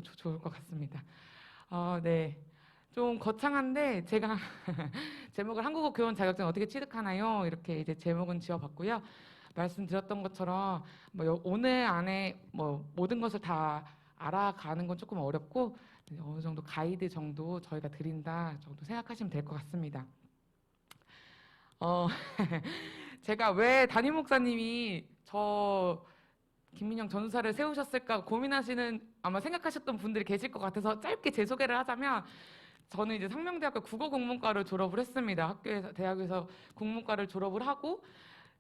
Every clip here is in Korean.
좋을 것 같습니다. 네. 좀 거창한데 제가 제목을 한국어 교원 자격증 어떻게 취득하나요? 이렇게 이제 제목은 지어봤고요. 말씀드렸던 것처럼 뭐 오늘 안에 뭐 모든 것을 다 알아가는 건 조금 어렵고 어느 정도 가이드 정도 저희가 드린다 정도 생각하시면 될 것 같습니다. 어, 제가 왜 담임 목사님이 저 김민영 전사를 세우셨을까 고민하시는 아마 생각하셨던 분들이 계실 것 같아서 짧게 제 소개를 하자면 저는 이제 상명대학교 국어국문과를 졸업을 했습니다. 학교에서 대학에서 국문과를 졸업을 하고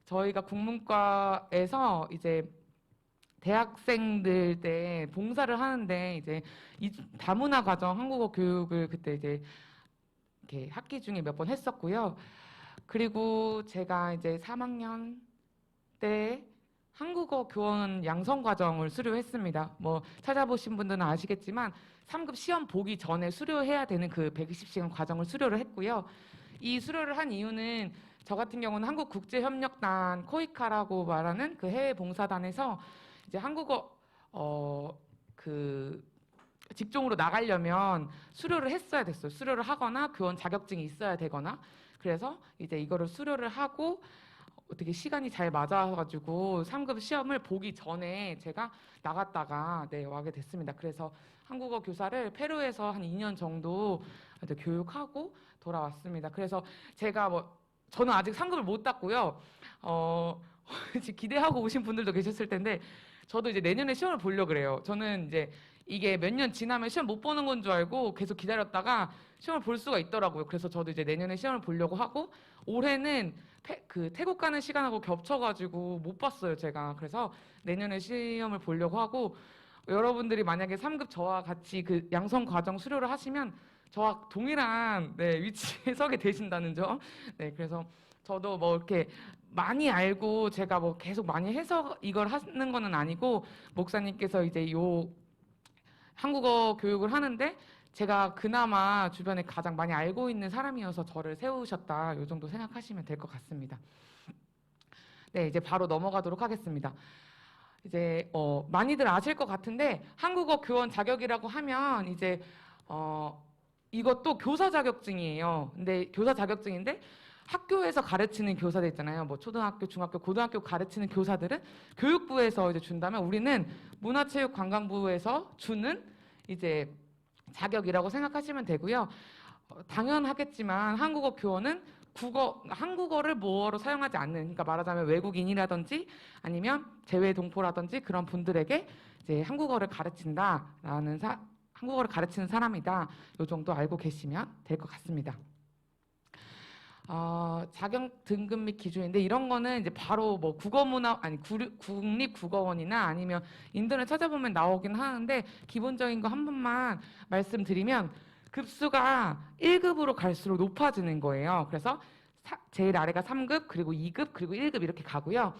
저희가 국문과에서 이제 대학생들 때 봉사를 하는데 이제 이 다문화 과정 한국어 교육을 그때 이제 이렇게 학기 중에 몇 번 했었고요. 그리고 제가 이제 3학년 때 한국어 교원 양성 과정을 수료했습니다. 뭐 찾아보신 분들은 아시겠지만 3급 시험 보기 전에 수료해야 되는 그 120시간 과정을 수료를 했고요. 이 수료를 한 이유는 저 같은 경우는 한국국제협력단 코이카라고 말하는 그 해외 봉사단에서 이제 한국어 그 직종으로 나가려면 수료를 했어야 됐어요. 수료를 하거나 교원 자격증이 있어야 되거나 그래서 이제 이거를 수료를 하고 어떻게 시간이 잘 맞아가지고 3급 시험을 보기 전에 제가 나갔다가 와게 됐습니다. 그래서 한국어 교사를 페루에서 한 2년 정도 교육하고 돌아왔습니다. 그래서 제가 저는 아직 상급을 못 땄고요. 기대하고 오신 분들도 계셨을 텐데 저도 이제 내년에 시험을 보려고 그래요. 저는 이제 이게 몇 년 지나면 시험 못 보는 건 줄 알고 계속 기다렸다가 시험을 볼 수가 있더라고요. 그래서 저도 이제 내년에 시험을 보려고 하고 올해는 태국 가는 시간하고 겹쳐가지고 못 봤어요, 제가. 그래서 내년에 시험을 보려고 하고 여러분들이 만약에 3급 저와 같이 그 양성 과정 수료를 하시면 저와 동일한 위치에 서게 되신다는 점. 그래서 저도 뭐 이렇게 많이 알고 제가 뭐 계속 많이 해서 이걸 하는 거는 아니고 목사님께서 이제 요 한국어 교육을 하는데 제가 그나마 주변에 가장 많이 알고 있는 사람이어서 저를 세우셨다. 이 정도 생각하시면 될 것 같습니다. 이제 바로 넘어가도록 하겠습니다. 이제 많이들 아실 것 같은데 한국어 교원 자격이라고 하면 이제 이것도 교사 자격증이에요. 근데 교사 자격증인데 학교에서 가르치는 교사들 있잖아요. 뭐 초등학교, 중학교, 고등학교 가르치는 교사들은 교육부에서 이제 준다면 우리는 문화체육관광부에서 주는 이제 자격이라고 생각하시면 되고요. 당연하겠지만 한국어 교원은 한국어를 모어로 사용하지 않는, 그러니까 말하자면 외국인이라든지 아니면 재외 동포라든지 그런 분들에게 이제 한국어를 가르친다라는 한국어를 가르치는 사람이다. 이 정도 알고 계시면 될 것 같습니다. 자격 등급 및 기준인데 이런 거는 이제 바로 뭐 국립국어원이나 아니면 인터넷 찾아보면 나오긴 하는데 기본적인 거 한 번만 말씀드리면 급수가 1급으로 갈수록 높아지는 거예요. 그래서 제일 아래가 3급 그리고 2급 그리고 1급 이렇게 가고요.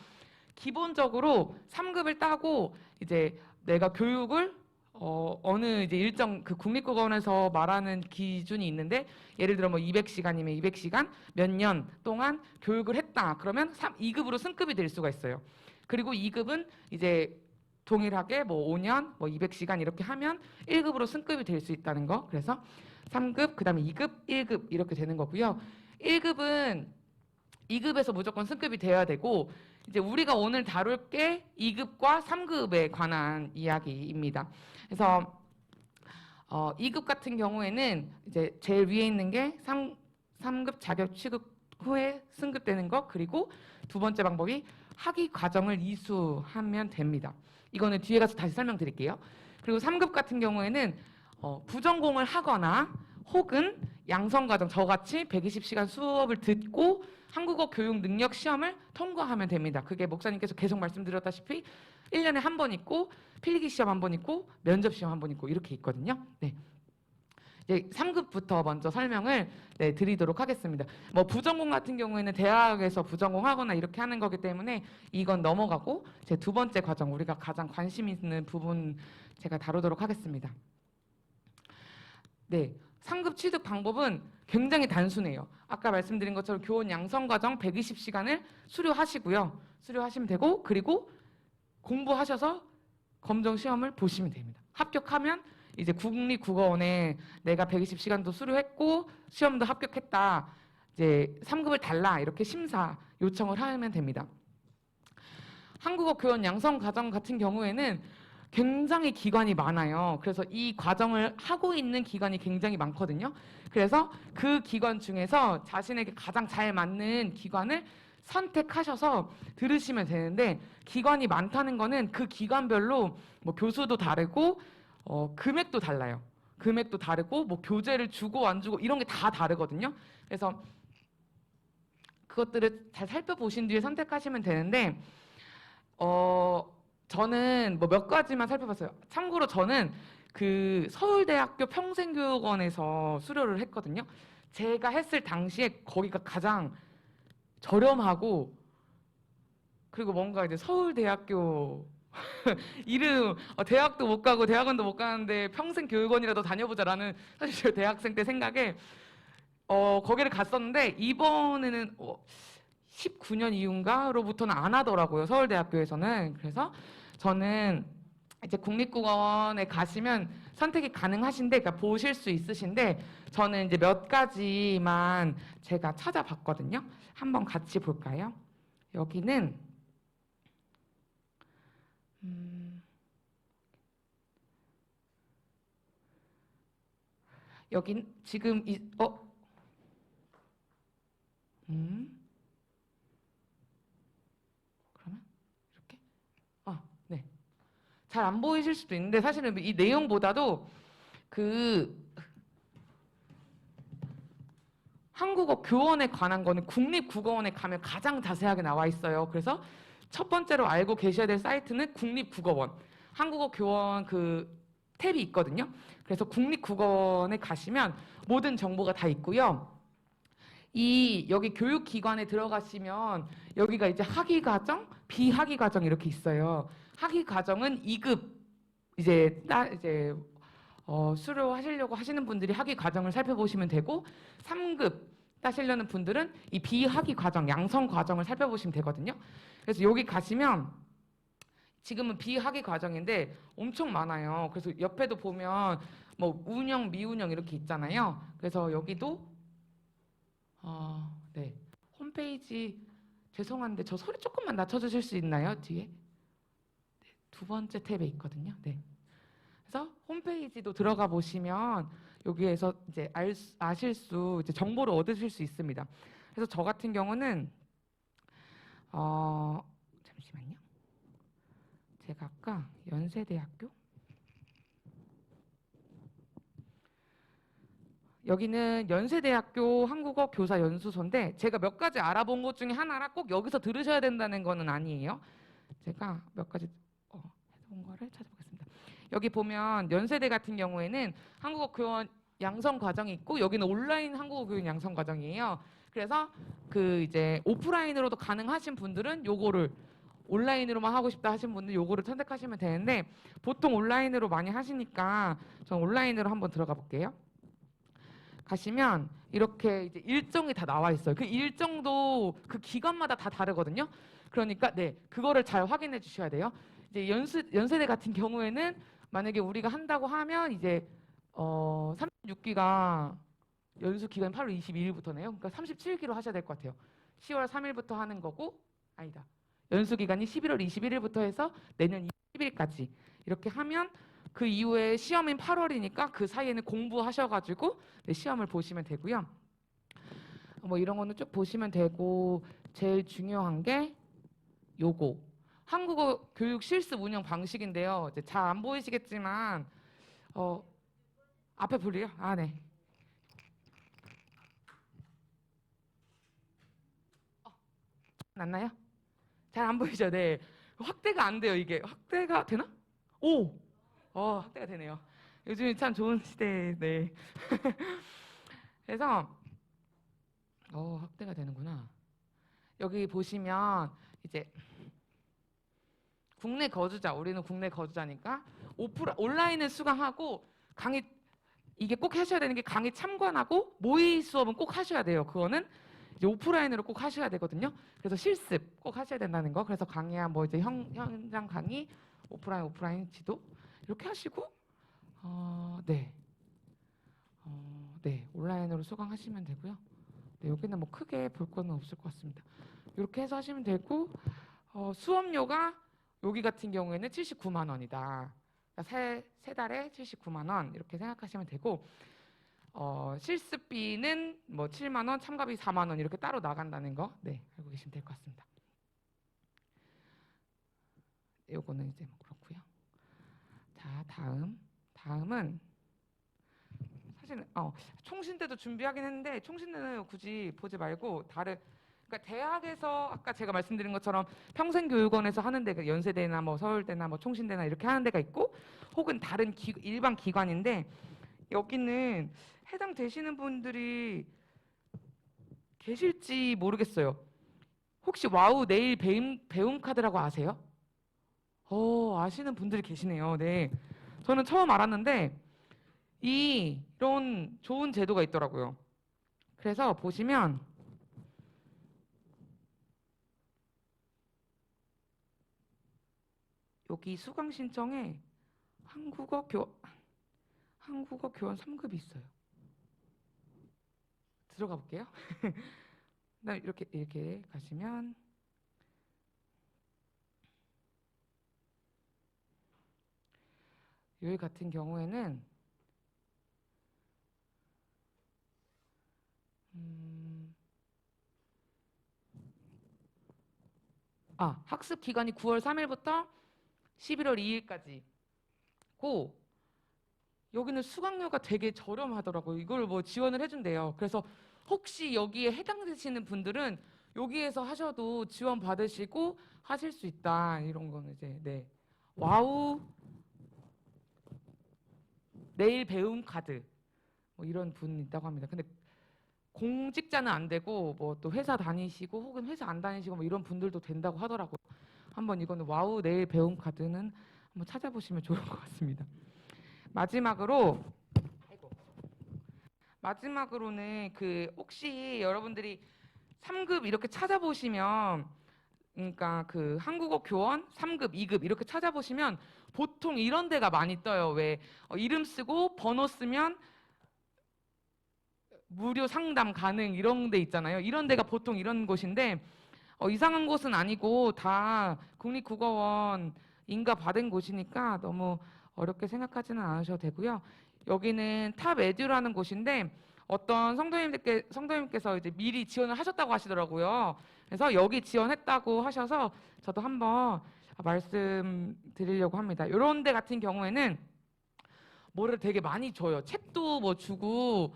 기본적으로 3급을 따고 이제 내가 교육을 어느 이제 일정 그 국립국어원에서 말하는 기준이 있는데 예를 들어 뭐 200시간이면 200시간 몇 년 동안 교육을 했다. 그러면 2급으로 승급이 될 수가 있어요. 그리고 2급은 이제 동일하게 뭐 5년, 뭐 200시간 이렇게 하면 1급으로 승급이 될 수 있다는 거. 그래서 3급, 그다음에 2급, 1급 이렇게 되는 거고요. 1급은 2급에서 무조건 승급이 돼야 되고 이제 우리가 오늘 다룰 게 2급과 3급에 관한 이야기입니다. 그래서 2급 같은 경우에는 이제 제일 위에 있는 게 3급 자격 취급 후에 승급되는 것 그리고 두 번째 방법이 학위 과정을 이수하면 됩니다. 이거는 뒤에 가서 다시 설명드릴게요. 그리고 3급 같은 경우에는 부전공을 하거나 혹은 양성과정 저같이 120시간 수업을 듣고 한국어 교육 능력 시험을 통과하면 됩니다. 그게 목사님께서 계속 말씀드렸다시피 1년에 한 번 있고 필기 시험 한 번 있고 면접 시험 한 번 있고 이렇게 있거든요. 이제 3급부터 먼저 설명을 드리도록 하겠습니다. 뭐 부전공 같은 경우에는 대학에서 부전공하거나 이렇게 하는 거기 때문에 이건 넘어가고 제 두 번째 과정 우리가 가장 관심 있는 부분 제가 다루도록 하겠습니다. 3급 취득 방법은 굉장히 단순해요. 아까 말씀드린 것처럼 교원 양성 과정 120시간을 수료하시고요. 수료하시면 되고 그리고 공부하셔서 검정 시험을 보시면 됩니다. 합격하면 이제 국립국어원에 내가 120시간도 수료했고 시험도 합격했다. 이제 3급을 달라 이렇게 심사 요청을 하면 됩니다. 한국어 교원 양성 과정 같은 경우에는 굉장히 기관이 많아요. 그래서 이 과정을 하고 있는 기관이 굉장히 많거든요. 그래서 그 기관 중에서 자신에게 가장 잘 맞는 기관을 선택하셔서 들으시면 되는데, 기관이 많다는 거는 그 기관별로 뭐 교수도 다르고 금액도 달라요. 금액도 다르고 뭐 교재를 주고 안 주고 이런 게 다 다르거든요. 그래서 그것들을 잘 살펴보신 뒤에 선택하시면 되는데, 저는 뭐 몇 가지만 살펴봤어요. 참고로 저는 그 서울대학교 평생교육원에서 수료를 했거든요. 제가 했을 당시에 거기가 가장 저렴하고, 그리고 뭔가 이제 서울대학교 이름 대학도 못 가고 대학원도 못 가는데 평생교육원이라도 다녀보자라는 사실 저 대학생 때 생각에 거기를 갔었는데, 이번에는 19년 이후인가로부터는 안 하더라고요, 서울대학교에서는. 그래서 저는 이제 국립국어원에 가시면 선택이 가능하신데, 그러니까 보실 수 있으신데, 저는 이제 몇 가지만 제가 찾아봤거든요. 한번 같이 볼까요? 여기는 여긴 지금 그러면 이렇게 네. 잘 안 보이실 수도 있는데, 사실은 이 내용보다도 그 한국어 교원에 관한 거는 국립국어원에 가면 가장 자세하게 나와 있어요. 그래서 첫 번째로 알고 계셔야 될 사이트는 국립국어원, 한국어 교원 그 탭이 있거든요. 그래서 국립국어원에 가시면 모든 정보가 다 있고요. 여기 교육기관에 들어가시면 여기가 이제 학위과정, 비학위과정 이렇게 있어요. 학위과정은 2급 이제 수료하시려고 하시는 분들이 학위과정을 살펴보시면 되고, 3급 따시려는 분들은 이 비학위과정, 양성과정을 살펴보시면 되거든요. 그래서 여기 가시면 지금은 비학위과정인데 엄청 많아요. 그래서 옆에도 보면 뭐 운영, 미운영 이렇게 있잖아요. 그래서 여기도 네, 홈페이지 죄송한데 저 소리 조금만 낮춰주실 수 있나요? 뒤에 네, 두 번째 탭에 있거든요. 네. 그래서 홈페이지도 들어가 보시면 여기에서 이제 아실 수 이제 정보를 얻으실 수 있습니다. 그래서 저 같은 경우는 잠시만요. 제가 아까 연세대학교 여기는 연세대학교 한국어 교사 연수소인데, 제가 몇 가지 알아본 것 중에 하나라 꼭 여기서 들으셔야 된다는 거는 아니에요. 제가 몇 가지 해본 거를 찾아보겠습니다. 여기 보면 연세대 같은 경우에는 한국어 교원 양성 과정이 있고, 여기는 온라인 한국어 교육 양성 과정이에요. 그래서 그 이제 오프라인으로도 가능하신 분들은 요거를, 온라인으로만 하고 싶다 하신 분들 요거를 선택하시면 되는데, 보통 온라인으로 많이 하시니까 전 온라인으로 한번 들어가 볼게요. 가시면 이렇게 이제 일정이 다 나와 있어요. 그 일정도 그 기관마다 다 다르거든요. 그러니까 네, 그거를 잘 확인해 주셔야 돼요. 이제 연세대 같은 경우에는 만약에 우리가 한다고 하면 이제 36기가 연수 기간 8월 22일부터네요. 그러니까 37기로 하셔야 될 것 같아요. 10월 3일부터 하는 거고, 아니다. 연수 기간이 11월 21일부터 해서 내년 20일까지 이렇게 하면, 그 이후에 시험인 8월이니까 그 사이에는 공부하셔가지고 네, 시험을 보시면 되고요. 뭐 이런 거는 쭉 보시면 되고, 제일 중요한 게 요거 한국어 교육 실습 운영 방식인데요. 이제 잘 안 보이시겠지만 앞에 볼래요? 네. 났나요? 잘 안 보이죠? 네. 확대가 안 돼요. 이게 확대가 되나? 오, 확대가 되네요. 요즘 참 좋은 시대에, 네. 그래서 확대가 되는구나. 여기 보시면 이제 국내 거주자, 우리는 국내 거주자니까 온라인을 수강하고, 강의 이게 꼭 하셔야 되는 게 강의 참관하고 모의 수업은 꼭 하셔야 돼요. 그거는 이제 오프라인으로 꼭 하셔야 되거든요. 그래서 실습 꼭 하셔야 된다는 거. 그래서 강의야 뭐 이제 현장 강의, 오프라인 지도 이렇게 하시고 네. 네, 온라인으로 수강하시면 되고요. 네, 여기는 뭐 크게 볼 거는 없을 것 같습니다. 이렇게 해서 하시면 되고 수업료가 여기 같은 경우에는 79만 원이다. 그러니까 세 달에 79만 원 이렇게 생각하시면 되고 실습비는 뭐 7만 원, 참가비 4만 원 이렇게 따로 나간다는 거 네, 알고 계시면 될 것 같습니다. 요거는 이제 뭐 그렇고요. 자, 다음은 사실 총신 때도 준비하긴 했는데 총신 때는 굳이 보지 말고 그러니까 대학에서 아까 제가 말씀드린 것처럼 평생교육원에서 하는 데가 연세대나 뭐 서울대나 뭐 총신대나 이렇게 하는 데가 있고 혹은 다른 일반 기관인데 여기는 해당되시는 분들이 계실지 모르겠어요. 혹시 와우 내일 배움 카드라고 아세요? 아시는 분들이 계시네요. 네. 저는 처음 알았는데 이런 좋은 제도가 있더라고요. 그래서 보시면 여기 수강 신청에 한국어 교원 3급이 있어요. 들어가 볼게요. 이렇게 가시면 여기 같은 경우에는 학습 기간이 9월 3일부터 11월 2일까지 고 여기는 수강료가 되게 저렴하더라고요. 이걸 뭐 지원을 해준대요. 그래서 혹시 여기에 해당되시는 분들은 여기에서 하셔도 지원 받으시고 하실 수 있다. 이런 거는 이제 네. 와우 내일 배움 카드 뭐 이런 분 있다고 합니다. 근데 공직자는 안 되고 뭐 또 회사 다니시고 혹은 회사 안 다니시고 뭐 이런 분들도 된다고 하더라고요. 한번 이거는 와우 내일 배움 카드는 한번 찾아보시면 좋을 것 같습니다. 마지막으로는 그 혹시 여러분들이 3급 이렇게 찾아보시면 그러니까 그 한국어 교원 3급, 2급 이렇게 찾아보시면 보통 이런 데가 많이 떠요. 왜 이름 쓰고 번호 쓰면 무료 상담 가능 이런 데 있잖아요. 이런 데가 보통 이런 곳인데 이상한 곳은 아니고 다 국립국어원 인가 받은 곳이니까 너무 어렵게 생각하지는 않으셔도 되고요. 여기는 탑 에듀라는 곳인데 어떤 성도님께서 이제 미리 지원을 하셨다고 하시더라고요. 그래서 여기 지원했다고 하셔서 저도 한번 말씀드리려고 합니다. 이런 데 같은 경우에는 뭐를 되게 많이 줘요. 책도 뭐 주고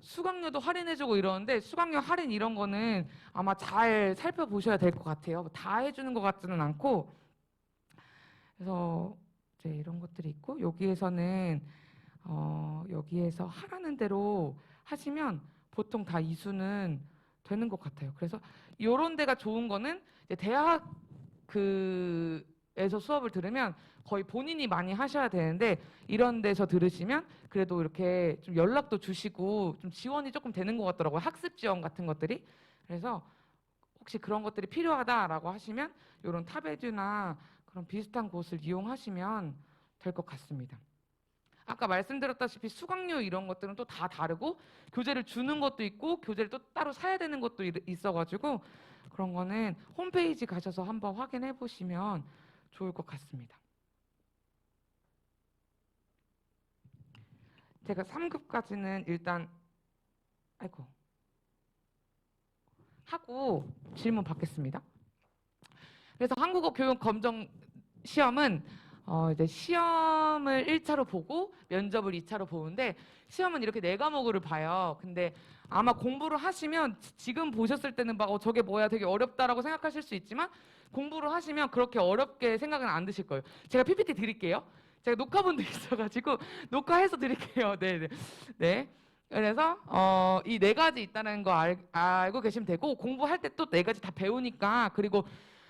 수강료도 할인해주고 이러는데 수강료 할인 이런 거는 아마 잘 살펴보셔야 될 것 같아요. 다 해주는 것 같지는 않고 그래서 이제 이런 것들이 있고 여기에서는 여기에서 하라는 대로 하시면 보통 다 이수는 되는 것 같아요. 그래서 이런 데가 좋은 거는 이제 대학 에서 수업을 들으면 거의 본인이 많이 하셔야 되는데 이런 데서 들으시면 그래도 이렇게 좀 연락도 주시고 좀 지원이 조금 되는 것 같더라고요. 학습 지원 같은 것들이. 그래서 혹시 그런 것들이 필요하다라고 하시면 이런 탑에듀나 그런 비슷한 곳을 이용하시면 될 것 같습니다. 아까 말씀드렸다시피 수강료 이런 것들은 또 다 다르고 교재를 주는 것도 있고 교재를 또 따로 사야 되는 것도 있어가지고 그런 거는 홈페이지 가셔서 한번 확인해 보시면 좋을 것 같습니다. 제가 3급까지는 일단 하고 질문 받겠습니다. 그래서 한국어 교육 검정 시험은 이제 시험을 1차로 보고 면접을 2차로 보는데 시험은 이렇게 4과목을 봐요. 근데 아마 공부를 하시면 지금 보셨을 때는 막 저게 뭐야 되게 어렵다라고 생각하실 수 있지만 공부를 하시면 그렇게 어렵게 생각은 안 드실 거예요. 제가 PPT 드릴게요. 제가 녹화본도 있어가지고 녹화해서 드릴게요. 네네. 네. 그래서 이 4가지 있다는 거 알고 계시면 되고 공부할 때 또 4가지 다 배우니까 그리고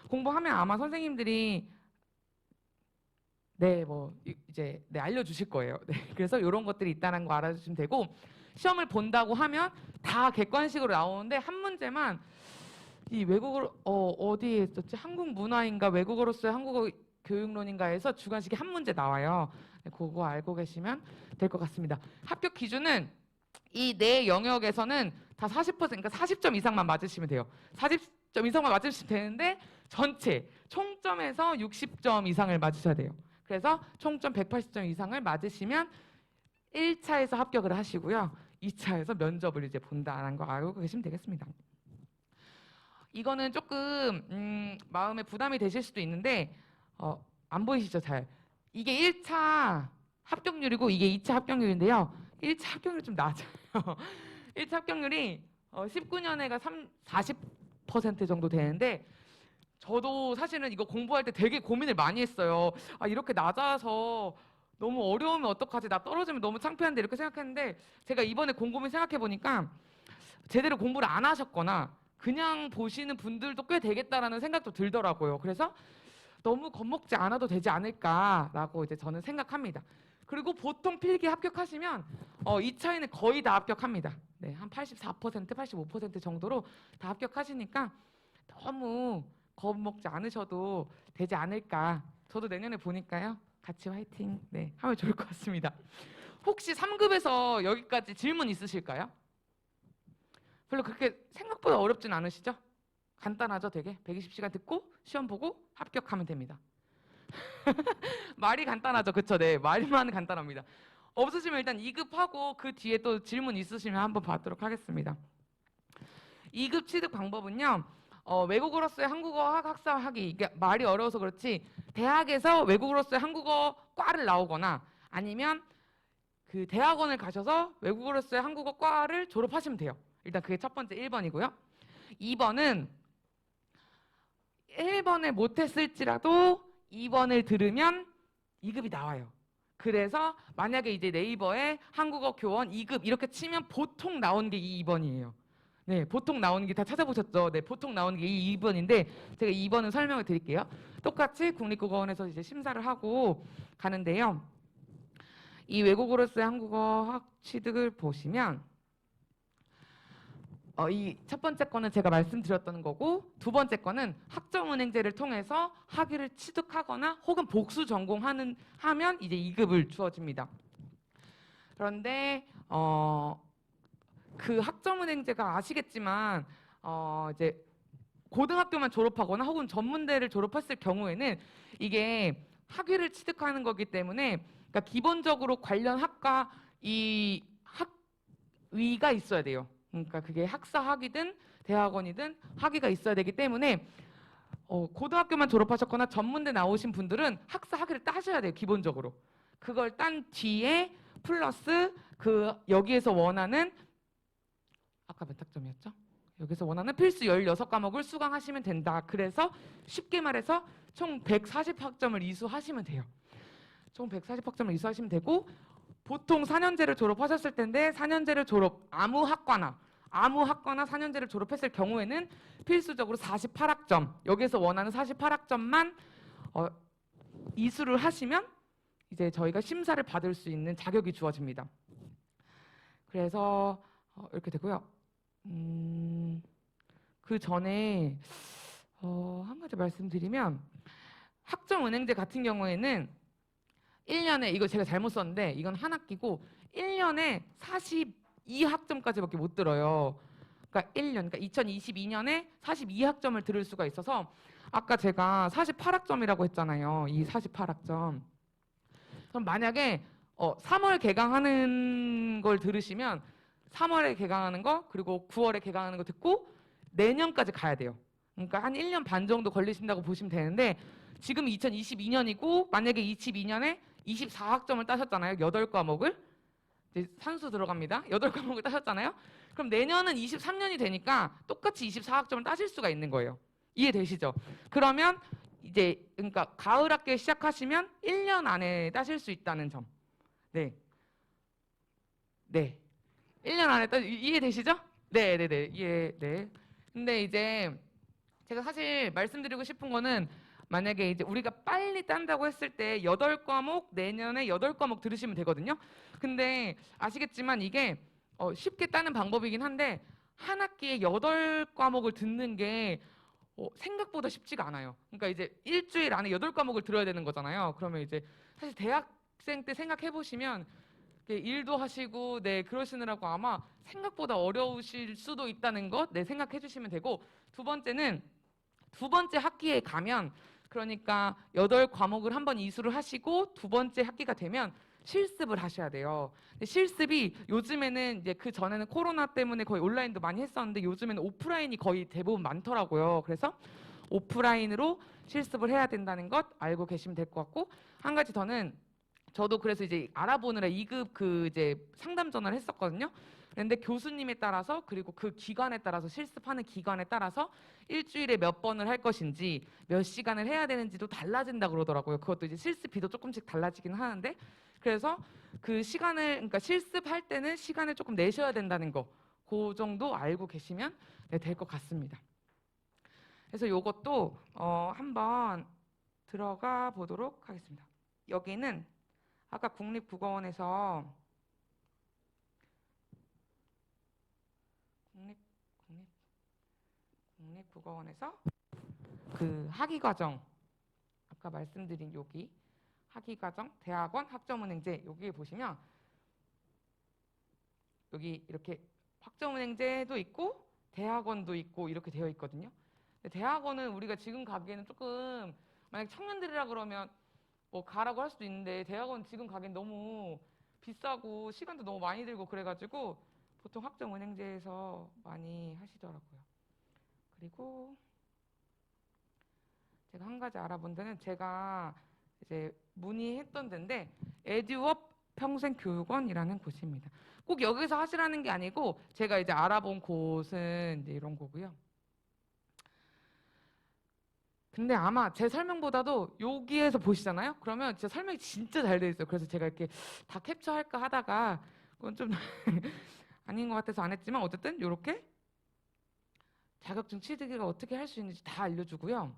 공부하면 아마 선생님들이 이제 알려주실 거예요. 네, 그래서 이런 것들이 있다는 거 알아주시면 되고 시험을 본다고 하면 다 객관식으로 나오는데 한 문제만 이 외국어로 어디에 있었지? 한국 문화인가 외국어로서의 한국어 교육론인가에서 주관식이 한 문제 나와요. 네, 그거 알고 계시면 될 것 같습니다. 합격 기준은 이 네 영역에서는 다 40%, 그러니까 40점 이상만 맞으시면 돼요. 40점 이상만 맞으시면 되는데 전체 총점에서 60점 이상을 맞으셔야 돼요. 그래서 총점 180점 이상을 맞으시면 1차에서 합격을 하시고요. 2차에서 면접을 이제 본다는 거 알고 계시면 되겠습니다. 이거는 조금 마음에 부담이 되실 수도 있는데 안 보이시죠? 잘. 이게 1차 합격률이고 이게 2차 합격률인데요. 1차 합격률이 좀 낮아요. 1차 합격률이 19년에가 40% 정도 되는데 저도 사실은 이거 공부할 때 되게 고민을 많이 했어요. 아, 이렇게 낮아서 너무 어려우면 어떡하지? 나 떨어지면 너무 창피한데 이렇게 생각했는데 제가 이번에 곰곰이 생각해 보니까 제대로 공부를 안 하셨거나 그냥 보시는 분들도 꽤 되겠다라는 생각도 들더라고요. 그래서 너무 겁먹지 않아도 되지 않을까라고 이제 저는 생각합니다. 그리고 보통 필기 합격하시면 2차에는 거의 다 합격합니다. 네, 한 84%, 85% 정도로 다 합격하시니까 너무 겁먹지 않으셔도 되지 않을까. 저도 내년에 보니까요. 같이 화이팅 네, 하면 좋을 것 같습니다. 혹시 3급에서 여기까지 질문 있으실까요? 별로 그렇게 생각보다 어렵진 않으시죠? 간단하죠, 되게. 120시간 듣고 시험 보고 합격하면 됩니다. 말이 간단하죠, 그쵸? 네, 말만 간단합니다. 없으시면 일단 2급하고 그 뒤에 또 질문 있으시면 한번 받도록 하겠습니다. 2급 취득 방법은요. 외국어로서의 한국어학 학사학위, 이게 말이 어려워서 그렇지 대학에서 외국어로서의 한국어과를 나오거나 아니면 그 대학원을 가셔서 외국어로서의 한국어과를 졸업하시면 돼요. 일단 그게 첫 번째 1번이고요. 2번은 1번을 못했을지라도 2번을 들으면 2급이 나와요. 그래서 만약에 이제 네이버에 한국어 교원 2급 이렇게 치면 보통 나오는 게 이 2번이에요. 네, 보통 나오는 게 다 찾아보셨죠? 네, 보통 나오는 게 이 2번인데 제가 2번은 설명을 드릴게요. 똑같이 국립국어원에서 이제 심사를 하고 가는데요. 이 외국어로서의 한국어 학 취득을 보시면 이 첫 번째 거는 제가 말씀드렸던 거고 두 번째 거는 학점은행제를 통해서 학위를 취득하거나 혹은 복수 전공하면 이제 2급을 주어집니다. 그런데 그 학점은행제가 아시겠지만 이제 고등학교만 졸업하거나 혹은 전문대를 졸업했을 경우에는 이게 학위를 취득하는 거기 때문에 그러니까 기본적으로 관련 학과 이 학위가 있어야 돼요. 그러니까 그게 학사 학위든 대학원이든 학위가 있어야 되기 때문에 고등학교만 졸업하셨거나 전문대 나오신 분들은 학사 학위를 따셔야 돼요. 기본적으로. 그걸 딴 뒤에 플러스 그 여기에서 원하는 아까 몇 학점이었죠? 여기서 원하는 필수 16과목을 수강하시면 된다. 그래서 쉽게 말해서 총 140학점을 이수하시면 돼요. 총 140학점을 이수하시면 되고 보통 4년제를 졸업하셨을 텐데 4년제를 아무 학과나 4년제를 졸업했을 경우에는 필수적으로 48학점 여기서 원하는 48학점만 이수를 하시면 이제 저희가 심사를 받을 수 있는 자격이 주어집니다. 그래서 이렇게 되고요. 그 전에 한 가지 말씀드리면 학점은행제 같은 경우에는 1년에 이거 제가 잘못 썼는데 이건 한 학기고 1년에 42학점까지밖에 못 들어요. 그러니까 1년, 그러니까 2022년에 42학점을 들을 수가 있어서 아까 제가 48학점이라고 했잖아요. 이 48학점. 그럼 만약에 3월 개강하는 걸 들으시면 3월에 개강하는 거 그리고 9월에 개강하는 거 듣고 내년까지 가야 돼요. 그러니까 한 1년 반 정도 걸리신다고 보시면 되는데 지금 2022년이고 만약에 22년에 24학점을 따셨잖아요. 8과목을. 이제 산수 들어갑니다. 8과목을 따셨잖아요. 그럼 내년은 23년이 되니까 똑같이 24학점을 따실 수가 있는 거예요. 이해되시죠? 그러면 이제 그러니까 가을 학기에 시작하시면 1년 안에 따실 수 있다는 점. 네. 네. 1년 안에 이해되시죠? 네, 네, 네. 네. 근데 이제 제가 사실 말씀드리고 싶은 거는 만약에 이제 우리가 빨리 딴다고 했을 때 8과목 내년에 8과목 들으시면 되거든요. 근데 아시겠지만 이게 쉽게 따는 방법이긴 한데 한 학기에 8과목을 듣는 게 생각보다 쉽지가 않아요. 그러니까 이제 일주일 안에 8과목을 들어야 되는 거잖아요. 그러면 이제 사실 대학 대학생 때 생각해 보시면 일도 하시고 네 그러시느라고 아마 생각보다 어려우실 수도 있다는 것 네 생각해 주시면 되고 두 번째는 두 번째 학기에 가면 그러니까 8과목을 한번 이수를 하시고 두 번째 학기가 되면 실습을 하셔야 돼요. 근데 실습이 요즘에는 이제 그 전에는 코로나 때문에 거의 온라인도 많이 했었는데 요즘에는 오프라인이 거의 대부분 많더라고요. 그래서 오프라인으로 실습을 해야 된다는 것 알고 계시면 될 것 같고 한 가지 더는 저도 그래서 이제 알아보느라 2급 그 이제 상담 전화를 했었거든요. 그런데 교수님에 따라서 그리고 그 기관에 따라서 실습하는 기관에 따라서 일주일에 몇 번을 할 것인지 몇 시간을 해야 되는지도 달라진다 그러더라고요. 그것도 이제 실습비도 조금씩 달라지긴 하는데 그래서 그 시간을 그러니까 실습할 때는 시간을 조금 내셔야 된다는 거 그 정도 알고 계시면 네, 될 것 같습니다. 그래서 요것도 한번 들어가 보도록 하겠습니다. 여기는 아까 국립국어원에서 국립 국립 국립국어원에서 그 학위과정 아까 말씀드린 여기 학위과정 대학원 학점은행제 여기 보시면 여기 이렇게 학점은행제도 있고 대학원도 있고 이렇게 되어 있거든요. 근데 대학원은 우리가 지금 가기에는 조금 만약 청년들이라 그러면 뭐 가라고 할 수도 있는데 대학원 지금 가기엔 너무 비싸고 시간도 너무 많이 들고 그래가지고 보통 학점은행제에서 많이 하시더라고요. 그리고 제가 한 가지 알아본 데는 제가 이제 문의했던 데인데 에듀업 평생교육원이라는 곳입니다. 꼭 여기서 하시라는 게 아니고 제가 이제 알아본 곳은 이제 이런 거고요. 근데 아마 제 설명보다도 여기에서 보시잖아요. 그러면 제 설명이 진짜 잘 돼 있어요. 그래서 제가 이렇게 다 캡처할까 하다가 그건 좀 아닌 것 같아서 안 했지만 어쨌든 이렇게 자격증 취득을 어떻게 할 수 있는지 다 알려주고요.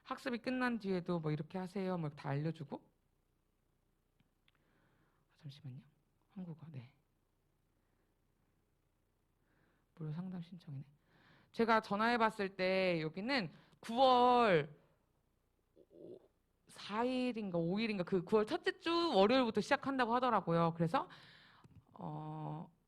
학습이 끝난 뒤에도 뭐 이렇게 하세요. 뭐 다 알려주고. 잠시만요. 한국어. 네. 무료 상담 신청이네. 제가 전화해 봤을 때 여기는 9월 4일인가 5일인가 그 9월 첫째 주 월요일부터 시작한다고 하더라고요. 그래서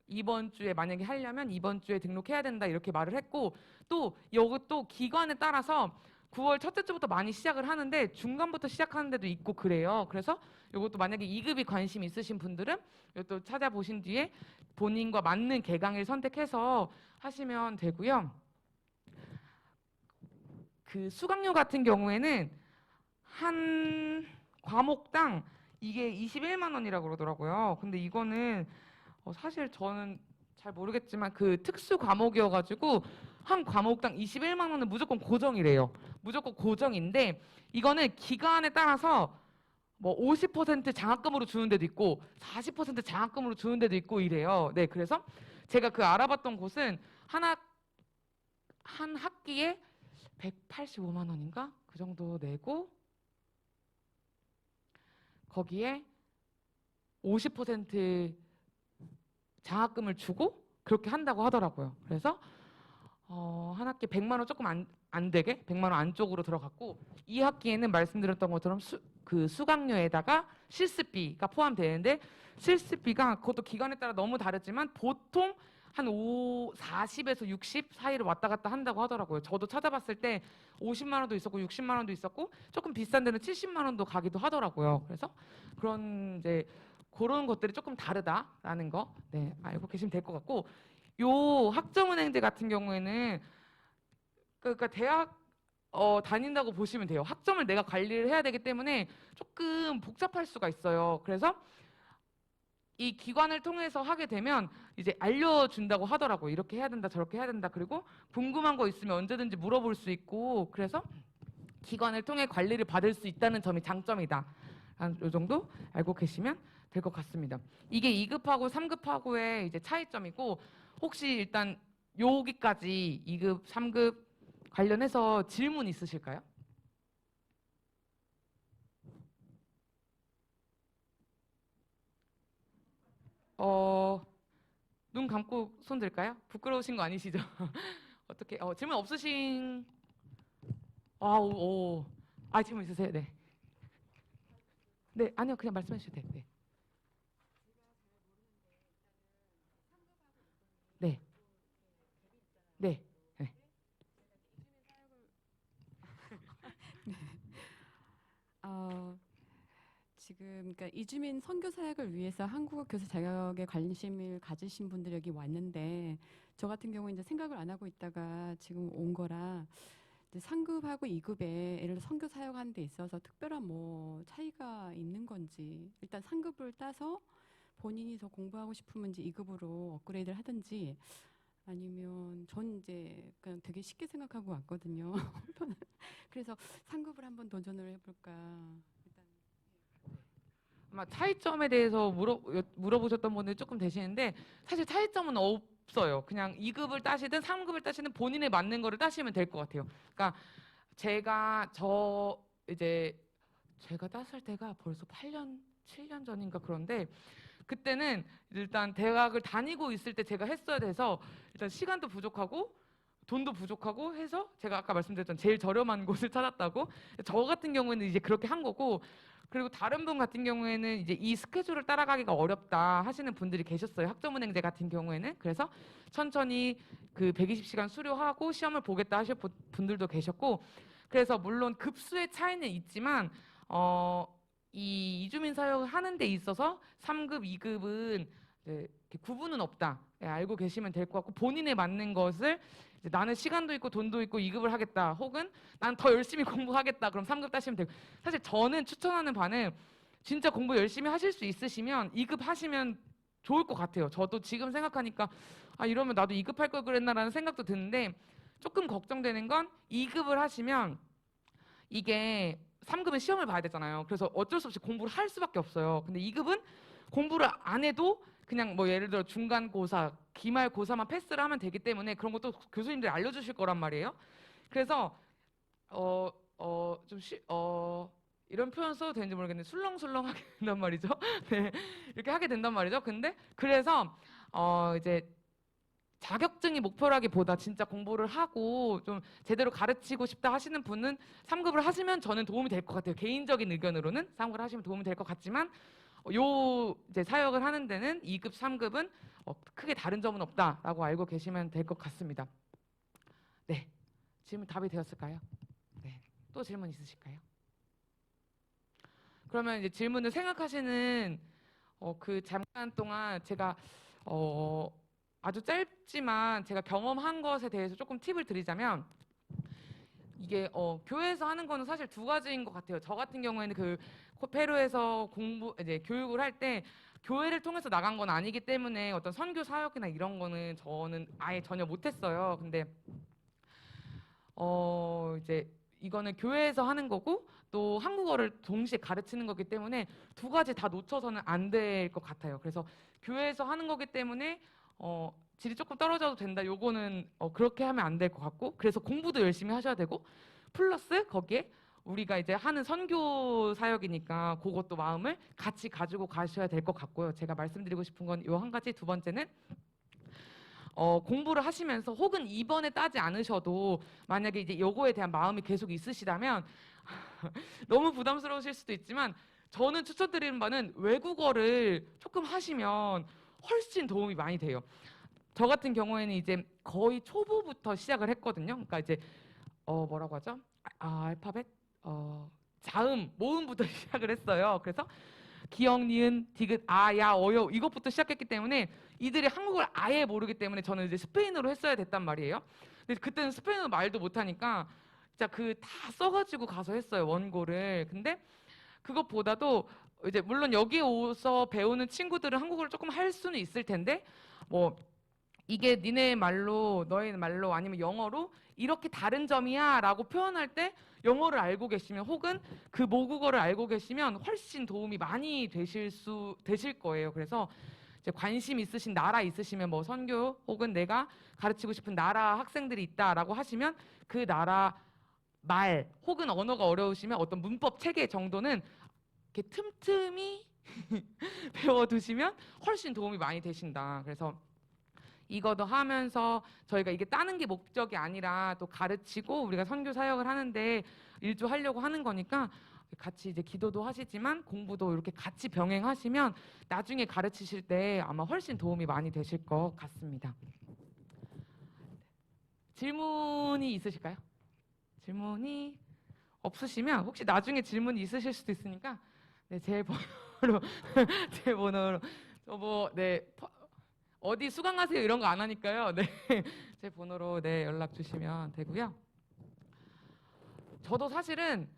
이번 주에 만약에 하려면 이번 주에 등록해야 된다 이렇게 말을 했고 또 이것도 기관에 따라서 9월 첫째 주부터 많이 시작을 하는데 중간부터 시작하는 데도 있고 그래요. 그래서 이것도 만약에 2급이 관심 있으신 분들은 이것도 찾아보신 뒤에 본인과 맞는 개강일 선택해서 하시면 되고요. 그 수강료 같은 경우에는 한 과목당 이게 21만 원이라고 그러더라고요. 근데 이거는 사실 저는 잘 모르겠지만 그 특수 과목이어가지고 한 과목당 21만 원은 무조건 고정이래요. 무조건 고정인데 이거는 기간에 따라서 뭐 50% 장학금으로 주는 데도 있고 40% 장학금으로 주는 데도 있고 이래요. 네, 그래서 제가 그 알아봤던 곳은 한 학기에 185만 원인가 그 정도 내고 거기에 50% 장학금을 주고 그렇게 한다고 하더라고요. 그래서 한 학기 100만 원 조금 안 되게 100만 원 안쪽으로 들어갔고 이 학기에는 말씀드렸던 것처럼 그 수강료에다가 실습비가 포함되는데 실습비가 그것도 기간에 따라 너무 다르지만 보통 한 40에서 60 사이를 왔다 갔다 한다고 하더라고요. 저도 찾아봤을 때 50만 원도 있었고 60만 원도 있었고 조금 비싼 데는 70만 원도 가기도 하더라고요. 그래서 그런 이제 그런 것들이 조금 다르다라는 거 네, 알고 계시면 될 것 같고 요 학점은행제 같은 경우에는 그러니까 대학 다닌다고 보시면 돼요. 학점을 내가 관리를 해야 되기 때문에 조금 복잡할 수가 있어요. 그래서 이 기관을 통해서 하게 되면 이제 알려준다고 하더라고요. 이렇게 해야 된다, 저렇게 해야 된다. 그리고 궁금한 거 있으면 언제든지 물어볼 수 있고 그래서 기관을 통해 관리를 받을 수 있다는 점이 장점이다. 이 정도 알고 계시면 될 것 같습니다. 이게 2급하고 3급하고의 이제 차이점이고 혹시 일단 여기까지 2급, 3급 관련해서 질문 있으실까요? 어, 눈 감고 손 들까요? 부끄러우신 거 아니시죠? 어떻게 질문 없으신 오, 질문 있으세요? 네. 네, 아니요. 그냥 말씀해 주셔도 돼요. 네. 네. 네. 어, 지금 그러니까 이주민 선교 사역을 위해서 한국어 교사 자격에 관심을 가지신 분들이 여기 왔는데 저 같은 경우 이제 생각을 안 하고 있다가 지금 온 거라 이제 상급하고 2급에 예를 들어 선교 사역하는 데 있어서 특별한 뭐 차이가 있는 건지 일단 상급을 따서 본인이 더 공부하고 싶으면 이제 2급으로 업그레이드를 하든지 아니면 전 이제 그냥 되게 쉽게 생각하고 왔거든요. 그래서 상급을 한번 도전을 해볼까. 일단 아마 차이점에 대해서 물어보셨던 분들이 조금 되시는데 사실 차이점은 없어요. 그냥 2급을 따시든 3급을 따시든 본인에 맞는 거를 따시면 될 것 같아요. 그러니까 이제 제가 땄을 때가 벌써 8년, 7년 전인가 그런데 그때는 일단 대학을 다니고 있을 때 제가 했어야 돼서 일단 시간도 부족하고 돈도 부족하고 해서 제가 아까 말씀드렸던 제일 저렴한 곳을 찾았다고 저 같은 경우에는 이제 그렇게 한 거고 그리고 다른 분 같은 경우에는 이제 이 스케줄을 따라가기가 어렵다 하시는 분들이 계셨어요. 학점은행제 같은 경우에는 그래서 천천히 그 120시간 수료하고 시험을 보겠다 하실 분들도 계셨고 그래서 물론 급수의 차이는 있지만 이 이주민 사역을 하는 데 있어서 3급, 2급은 구분은 없다. 예, 알고 계시면 될 것 같고 본인에 맞는 것을 이제 나는 시간도 있고 돈도 있고 2급을 하겠다. 혹은 난 더 열심히 공부하겠다. 그럼 3급 따시면 되고 사실 저는 추천하는 바는 진짜 공부 열심히 하실 수 있으시면 2급 하시면 좋을 것 같아요. 저도 지금 생각하니까 아 이러면 나도 2급 할 걸 그랬나라는 생각도 드는데 조금 걱정되는 건 2급을 하시면 이게 3급은 시험을 봐야 되잖아요. 그래서 어쩔 수 없이 공부를 할 수밖에 없어요. 근데 2급은 공부를 안 해도 그냥 뭐 예를 들어 중간고사, 기말고사만 패스를 하면 되기 때문에 그런 것도 교수님들이 알려주실 거란 말이에요. 그래서 어, 좀 이런 표현 써도 되는지 모르겠는데 술렁술렁하게 된단 말이죠. 네, 이렇게 하게 된단 말이죠. 근데 그래서 이제 자격증이 목표라기보다 진짜 공부를 하고 좀 제대로 가르치고 싶다 하시는 분은 3급을 하시면 저는 도움이 될 것 같아요. 개인적인 의견으로는 3급을 하시면 도움이 될 것 같지만 요 이제 사역을 하는 데는 2급, 3급은 크게 다른 점은 없다라고 알고 계시면 될 것 같습니다. 네, 질문 답이 되었을까요? 네, 또 질문 있으실까요? 그러면 이제 질문을 생각하시는 그 잠깐 동안 제가 어, 아주 짧지만 제가 경험한 것에 대해서 조금 팁을 드리자면 이게 교회에서 하는 거는 사실 두 가지인 것 같아요. 저 같은 경우에는 그 페루에서 공부 이제 교육을 할 때 교회를 통해서 나간 건 아니기 때문에 어떤 선교 사역이나 이런 거는 저는 아예 전혀 못했어요. 근데 이제 이거는 교회에서 하는 거고 또 한국어를 동시에 가르치는 거기 때문에 두 가지 다 놓쳐서는 안 될 것 같아요. 그래서 교회에서 하는 거기 때문에 질이 조금 떨어져도 된다. 요거는 그렇게 하면 안 될 것 같고 그래서 공부도 열심히 하셔야 되고 플러스 거기에 우리가 이제 하는 선교 사역이니까 그것도 마음을 같이 가지고 가셔야 될 것 같고요. 제가 말씀드리고 싶은 건 요 한 가지. 두 번째는 공부를 하시면서 혹은 이번에 따지 않으셔도 만약에 이제 요거에 대한 마음이 계속 있으시다면 너무 부담스러우실 수도 있지만 저는 추천드리는 바는 외국어를 조금 하시면 훨씬 도움이 많이 돼요. 저 같은 경우에는 이제 거의 초보부터 시작을 했거든요. 그러니까 이제 뭐라고 하죠? 알파벳 자음 모음부터 시작을 했어요. 그래서 기역, 니은, 디귿, 아, 야, 어여 이것부터 시작했기 때문에 이들이 한국어를 아예 모르기 때문에 저는 이제 스페인어로 했어야 됐단 말이에요. 근데 그때는 스페인어 말도 못하니까 진짜 그 다 써가지고 가서 했어요 원고를. 근데 그것보다도 이제 물론 여기 오서 배우는 친구들은 한국어를 조금 할 수는 있을 텐데 뭐 이게 니네 말로 너의 말로 아니면 영어로 이렇게 다른 점이야라고 표현할 때 영어를 알고 계시면 혹은 그 모국어를 알고 계시면 훨씬 도움이 많이 되실 거예요. 그래서 이제 관심 있으신 나라 있으시면 뭐 선교 혹은 내가 가르치고 싶은 나라 학생들이 있다라고 하시면 그 나라 말 혹은 언어가 어려우시면 어떤 문법 체계 정도는 이렇게 틈틈이 배워두시면 훨씬 도움이 많이 되신다. 그래서 이거도 하면서 저희가 이게 따는 게 목적이 아니라 또 가르치고 우리가 선교 사역을 하는데 일조하려고 하는 거니까 같이 이제 기도도 하시지만 공부도 이렇게 같이 병행하시면 나중에 가르치실 때 아마 훨씬 도움이 많이 되실 것 같습니다. 질문이 있으실까요? 질문이 없으시면 혹시 나중에 질문이 있으실 수도 있으니까 네, 제 번호로 제 번호로 어디 수강하세요 이런 거 안 하니까요. 네. 제 번호로 네, 연락 주시면 되고요. 저도 사실은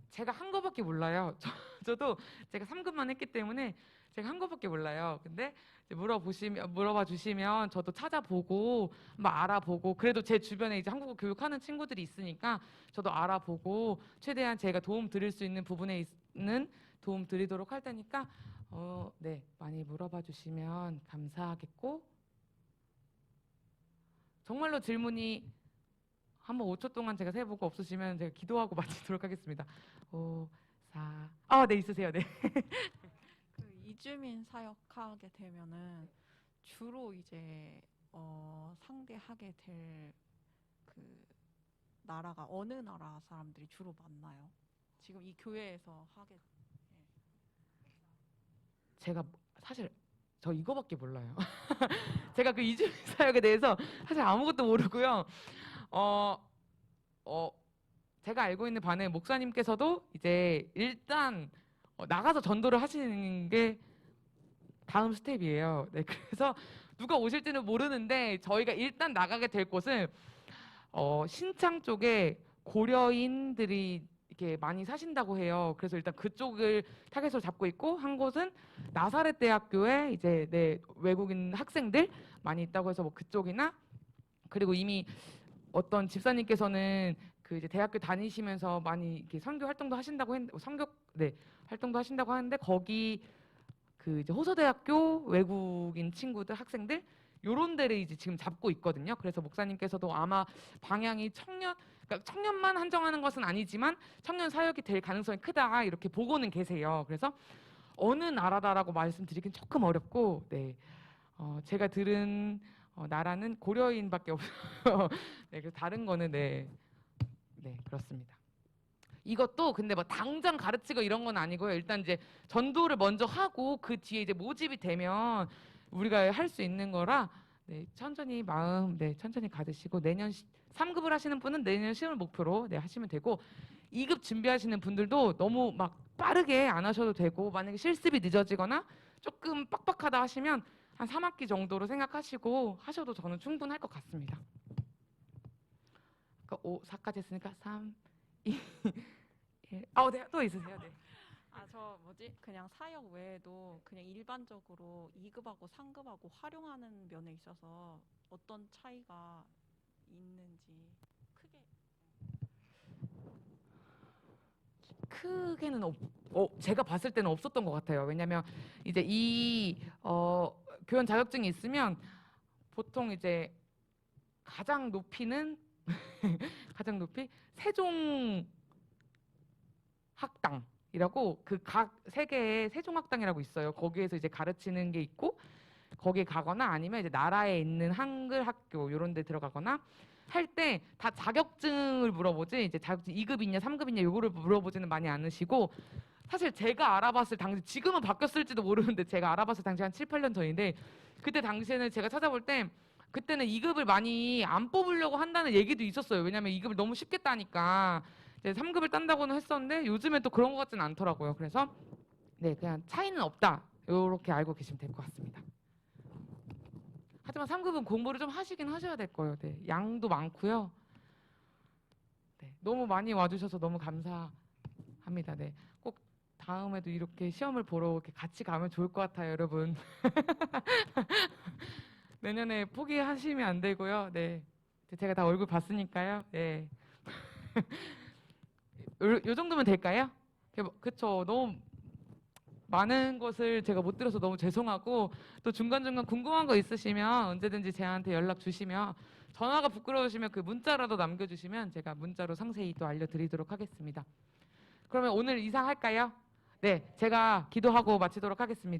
제가 한 거밖에 몰라요. 저도 제가 3급만 했기 때문에 제가 한 거밖에 몰라요. 근데 이제 물어봐 주시면 저도 찾아보고 막 알아보고 그래도 제 주변에 이제 한국어 교육하는 친구들이 있으니까 저도 알아보고 최대한 제가 도움 드릴 수 있는 부분에 있는 도움 드리도록 할 테니까 네, 많이 물어봐 주시면 감사하겠고 정말로 질문이 한번 5초 동안 제가 세보고 없으시면 제가 기도하고 마치도록 하겠습니다. 5, 4. 네, 있으세요. 네. 그 이주민 사역하게 되면은 주로 이제 상대하게 될 그 나라가 어느 나라 사람들이 주로 만나요? 지금 이 교회에서 하게 제가 사실 저 이거밖에 몰라요. 제가 그 이주민 사역에 대해서 사실 아무것도 모르고요. 제가 알고 있는 바는 목사님께서도 이제 일단 나가서 전도를 하시는 게 다음 스텝이에요. 네, 그래서 누가 오실지는 모르는데 저희가 일단 나가게 될 곳은 신창 쪽에 고려인들이 이렇게 많이 사신다고 해요. 그래서 일단 그쪽을 타겟으로 잡고 있고 한 곳은 나사렛 대학교에 이제 네, 외국인 학생들 많이 있다고 해서 뭐 그쪽이나 그리고 이미 어떤 집사님께서는 그 이제 대학교 다니시면서 많이 이렇게 선교 활동도 하신다고 했는데 활동도 하신다고 하는데 거기 그 이제 호서대학교 외국인 친구들 학생들 요런 데를 이제 지금 잡고 있거든요. 그래서 목사님께서도 아마 방향이 그러니까 청년만 한정하는 것은 아니지만 청년 사역이 될 가능성이 크다 이렇게 보고는 계세요. 그래서 어느 나라다라고 말씀드리긴 조금 어렵고 네. 제가 들은 나라는 고려인밖에 없어요. 네, 그래서 다른 거는 네, 그렇습니다. 이것도 근데 뭐 당장 가르치고 이런 건 아니고요. 일단 이제 전도를 먼저 하고 그 뒤에 이제 모집이 되면 우리가 할 수 있는 거라 네, 천천히 천천히 가지시고 내년 3급을 하시는 분은 내년 시험을 목표로 네, 하시면 되고 2급 준비하시는 분들도 너무 막 빠르게 안 하셔도 되고 만약에 실습이 늦어지거나 조금 빡빡하다 하시면 한 3학기 정도로 생각하시고 하셔도 저는 충분할 것 같습니다. 그러니까 5, 4까지 했으니까 3, 2, 1. 네, 또 있으세요? 네. 그냥 사역 외에도 그냥 일반적으로 2급하고 3급하고 활용하는 면에 있어서 어떤 차이가 있는지 크게는 제가 봤을 때는 없었던 것 같아요. 왜냐하면 이제 이 교원 자격증이 있으면 보통 이제 가장 높이는 가장 높이 세종 학당이라고 그 각 세계에 세종 학당이라고 있어요. 거기에서 이제 가르치는 게 있고 거기에 가거나 아니면 이제 나라에 있는 한글 학교 이런 데 들어가거나 할 때 다 자격증을 물어보지 이제 자격증 2급이냐 3급이냐 요거를 물어보지는 많이 않으시고 사실 제가 알아봤을 당시 지금은 바뀌었을지도 모르는데 제가 알아봤을 당시 한 7, 8년 전인데 그때 당시에는 제가 찾아볼 때 그때는 2급을 많이 안 뽑으려고 한다는 얘기도 있었어요. 왜냐면 2급을 너무 쉽게 따니까 이제 3급을 딴다고는 했었는데 요즘엔 또 그런 것 같지는 않더라고요. 그래서 네, 그냥 차이는 없다. 이렇게 알고 계시면 될 것 같습니다. 하지만 3급은 공부를 좀 하시긴 하셔야 될 거예요. 네, 양도 많고요. 네, 너무 많이 와주셔서 너무 감사합니다. 네, 꼭 다음에도 이렇게 시험을 보러 이렇게 같이 가면 좋을 것 같아요, 여러분. 내년에 포기하시면 안 되고요. 네, 제가 다 얼굴 봤으니까요. 네, 요 정도면 될까요? 그쵸. 너무 많은 것을 제가 못 들어서 너무 죄송하고 또 중간중간 궁금한 거 있으시면 언제든지 저한테 연락 주시면 전화가 부끄러우시면 그 문자라도 남겨주시면 제가 문자로 상세히 또 알려드리도록 하겠습니다. 그러면 오늘 이상 할까요? 네, 제가 기도하고 마치도록 하겠습니다.